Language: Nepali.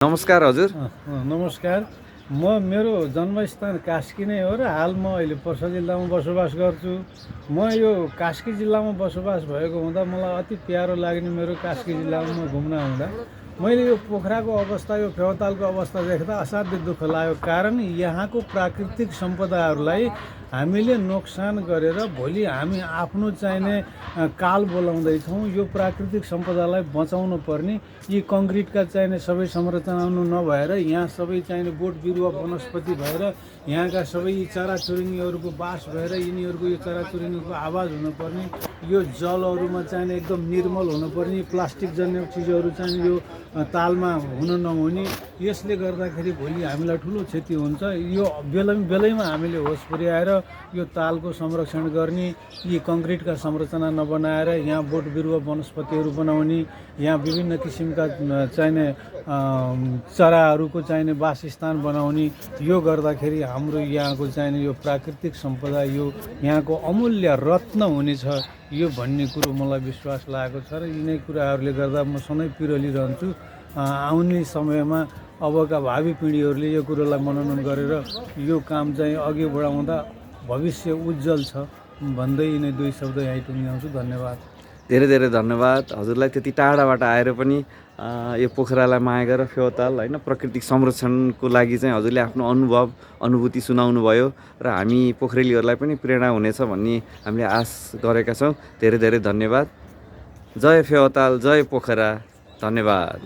नमस्कार हजुर। नमस्कार। मेरो जन्मस्थान कास्की नै हो र हाल म अहिले पर्सा जिल्लामा बसोबास गर्छु। म यो कास्की जिल्लामा बसोबास भएको हुँदा मलाई अति प्यारो लाग्ने मेरो कास्की जिल्लामा म घुम्न आउँदा मैले यो पोखराको अवस्था, यो फेवातालको अवस्था देख्दा असाध्य दुःख लाग्यो। कारण यहाँको प्राकृतिक सम्पदाहरूलाई हामीले नोक्सान गरेर भोलि हामी आफ्नो चाहिने काल बोलाउँदैछौँ। यो प्राकृतिक सम्पदालाई बचाउनु पर्ने, यी कङ्क्रिटका चाहिने सबै संरचनाहरू नभएर यहाँ सबै चाहिने बोट बिरुवा वनस्पति भएर यहाँका सबै चराचुरुङ्गीहरूको बास भएर यिनीहरूको यो चराचुरुङ्गीको आवाज हुनुपर्ने, यो जलहरूमा चाहिने एकदम निर्मल हुनुपर्ने, प्लास्टिक जन्य चिजहरू चाहिँ यो तालमा हुन नहुने। यसले गर्दाखेरि भोलि हामीलाई ठुलो क्षति हुन्छ। यो बेलैमा हामीले होस पुर्याएर यो तालको संरक्षण गर्ने, यी कङ्क्रिटका संरचना नबनाएर यहाँ बोट बिरुवा वनस्पतिहरू बनाउने, यहाँ विभिन्न किसिमका चाहिने चराहरूको चाहिने वासस्थान बनाउने। यो गर्दाखेरि हाम्रो यहाँको चाहिने यो प्राकृतिक सम्पदा, यो यहाँको अमूल्य रत्न हुनेछ, यो भन्ने कुरो मलाई विश्वास लागेको छ र यिनै कुराहरूले गर्दा म सधैँ पिरोलिरहन्छु। आउने समयमा अबका भावी पिँढीहरूले यो कुरोलाई मनन गरेर यो काम चाहिँ अघि बढाउँदा भविष्य उज्जवल छ भन्दै यिनै दुई शब्द यहीँ टुङ्ग्याउँछु। धन्यवाद। धेरै धेरै धन्यवाद हजुरलाई। त्यति टाढाबाट आएर पनि यो पोखरालाई माया गरेर फेवाताल होइन प्राकृतिक संरक्षणको लागि चाहिँ हजुरले आफ्नो अनुभूति सुनाउनु भयो र हामी पोखरेलीहरूलाई पनि प्रेरणा हुनेछ भन्ने हामीले आश गरेका छौँ। धेरै धेरै धन्यवाद। जय फेवाताल, जय पोखरा। धन्यवाद।